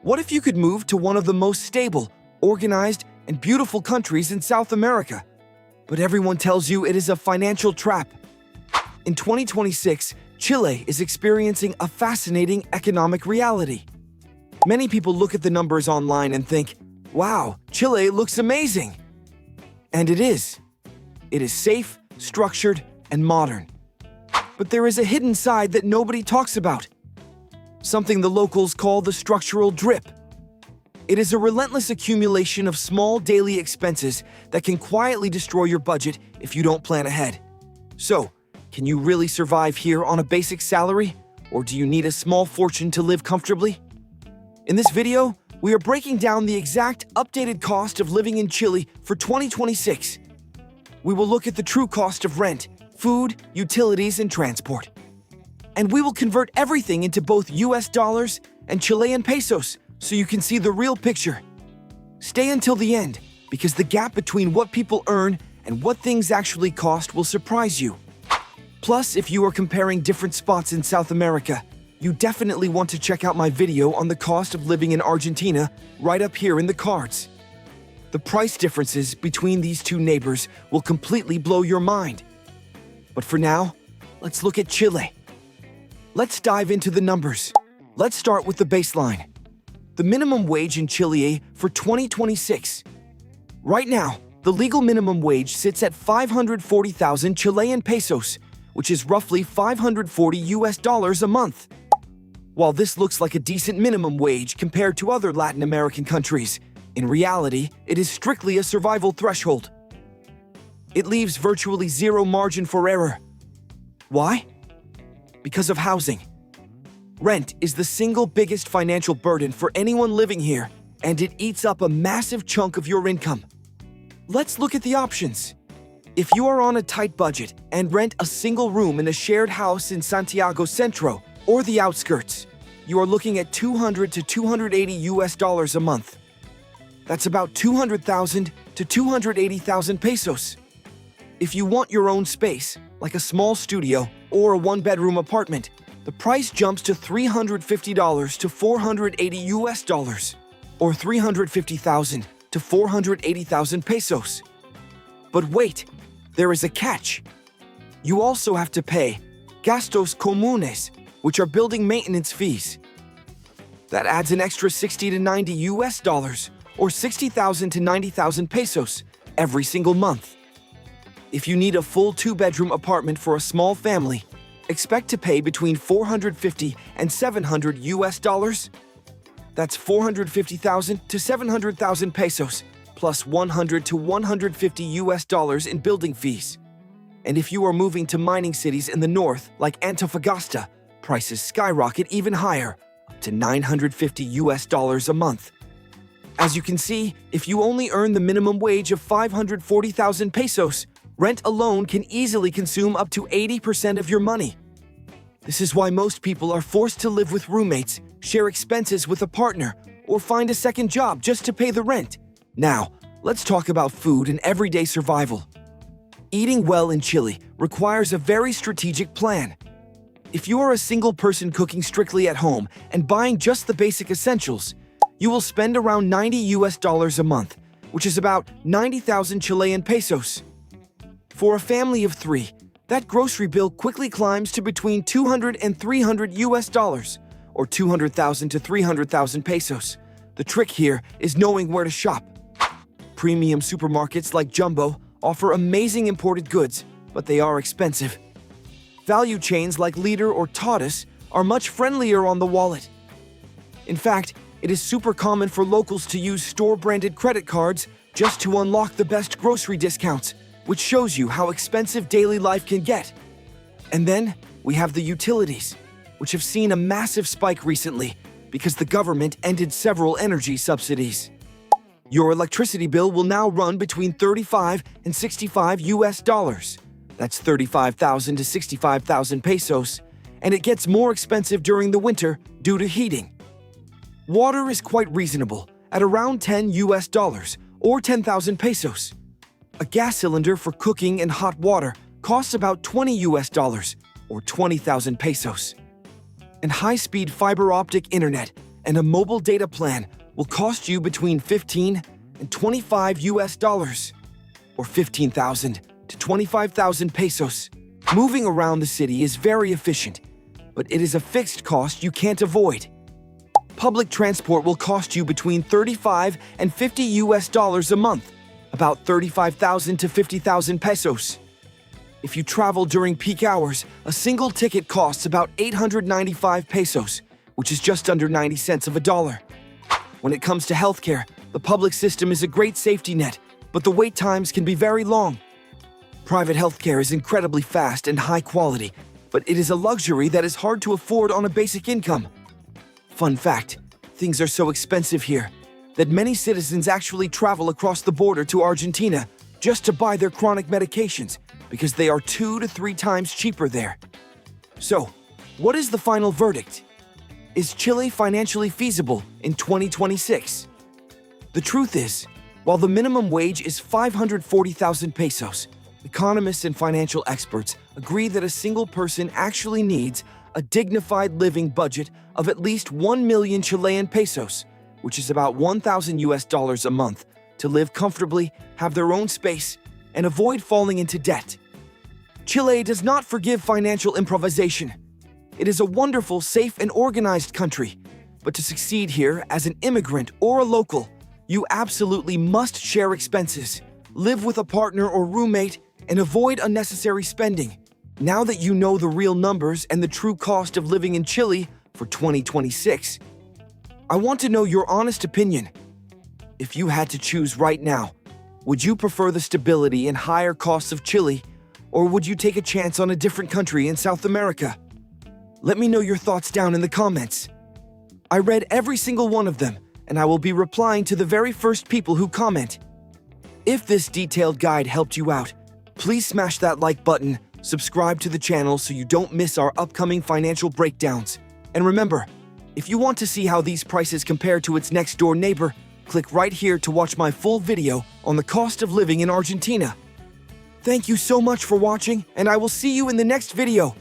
What if you could move to one of the most stable, organized, and beautiful countries in South America? But everyone tells you it is a financial trap. In 2026, Chile is experiencing a fascinating economic reality. Many people look at the numbers online and think, wow, Chile looks amazing. And it is. It is safe, structured, and modern. But there is a hidden side that nobody talks about. Something the locals call the structural drip. It is a relentless accumulation of small daily expenses that can quietly destroy your budget if you don't plan ahead. So, can you really survive here on a basic salary, or do you need a small fortune to live comfortably? In this video, we are breaking down the exact updated cost of living in Chile for 2026. We will look at the true cost of rent, food, utilities, and transport. And we will convert everything into both US dollars and Chilean pesos so you can see the real picture. Stay until the end, because the gap between what people earn and what things actually cost will surprise you. Plus, if you are comparing different spots in South America, you definitely want to check out my video on the cost of living in Argentina right up here in the cards. The price differences between these two neighbors will completely blow your mind. But for now, let's look at Chile. Let's dive into the numbers. Let's start with the baseline. The minimum wage in Chile for 2026. Right now, the legal minimum wage sits at 540,000 Chilean pesos, which is roughly 540 US dollars a month. While this looks like a decent minimum wage compared to other Latin American countries, in reality, it is strictly a survival threshold. It leaves virtually zero margin for error. Why? Because of housing. Rent is the single biggest financial burden for anyone living here, and it eats up a massive chunk of your income. Let's look at the options. If you are on a tight budget and rent a single room in a shared house in Santiago Centro or the outskirts, you are looking at 200 to 280 US dollars a month. That's about 200,000 to 280,000 pesos. If you want your own space, like a small studio or a one-bedroom apartment, the price jumps to $350 to 480 US dollars, or 350,000 to 480,000 pesos. But wait, there is a catch. You also have to pay Gastos Comunes, which are building maintenance fees. That adds an extra 60 to 90 US dollars, or 60,000 to 90,000 pesos, every single month. If you need a full two-bedroom apartment for a small family, expect to pay between 450 and 700 US dollars. That's 450,000 to 700,000 pesos, plus 100 to 150 US dollars in building fees. And if you are moving to mining cities in the north, like Antofagasta, prices skyrocket even higher, up to 950 US dollars a month. As you can see, if you only earn the minimum wage of 540,000 pesos, rent alone can easily consume up to 80% of your money. This is why most people are forced to live with roommates, share expenses with a partner, or find a second job just to pay the rent. Now, let's talk about food and everyday survival. Eating well in Chile requires a very strategic plan. If you are a single person cooking strictly at home and buying just the basic essentials, you will spend around 90 US dollars a month, which is about 90,000 Chilean pesos. For a family of three, that grocery bill quickly climbs to between 200 and 300 US dollars, or 200,000 to 300,000 pesos. The trick here is knowing where to shop. Premium supermarkets like Jumbo offer amazing imported goods, but they are expensive. Value chains like Lidl or Taurus are much friendlier on the wallet. In fact, it is super common for locals to use store-branded credit cards just to unlock the best grocery discounts, which shows you how expensive daily life can get. And then we have the utilities, which have seen a massive spike recently because the government ended several energy subsidies. Your electricity bill will now run between 35 and 65 US dollars. That's 35,000 to 65,000 pesos, and it gets more expensive during the winter due to heating. Water is quite reasonable, at around 10 US dollars, or 10,000 pesos. A gas cylinder for cooking and hot water costs about 20 US dollars, or 20,000 pesos. And high-speed fiber optic internet and a mobile data plan will cost you between 15 and 25 US dollars, or 15,000 to 25,000 pesos. Moving around the city is very efficient, but it is a fixed cost you can't avoid. Public transport will cost you between 35 and 50 US dollars a month, about 35,000 to 50,000 pesos. If you travel during peak hours, a single ticket costs about 895 pesos, which is just under 90 cents of a dollar. When it comes to healthcare, the public system is a great safety net, but the wait times can be very long. Private healthcare is incredibly fast and high quality, but it is a luxury that is hard to afford on a basic income. Fun fact, things are so expensive here that many citizens actually travel across the border to Argentina just to buy their chronic medications because they are 2 to 3 times cheaper there. So, what is the final verdict? Is Chile financially feasible in 2026? The truth is, while the minimum wage is 540,000 pesos, economists and financial experts agree that a single person actually needs a dignified living budget of at least 1 million Chilean pesos, which is about 1,000 US dollars a month, to live comfortably, have their own space, and avoid falling into debt. Chile does not forgive financial improvisation. It is a wonderful, safe, and organized country. But to succeed here as an immigrant or a local, you absolutely must share expenses, live with a partner or roommate, and avoid unnecessary spending. Now that you know the real numbers and the true cost of living in Chile for 2026, I want to know your honest opinion. If you had to choose right now, would you prefer the stability and higher costs of Chile, or would you take a chance on a different country in South America? Let me know your thoughts down in the comments. I read every single one of them, and I will be replying to the very first people who comment. If this detailed guide helped you out, please smash that like button, subscribe to the channel so you don't miss our upcoming financial breakdowns. And remember, if you want to see how these prices compare to its next door neighbor, click right here to watch my full video on the cost of living in Argentina. Thank you so much for watching, and I will see you in the next video.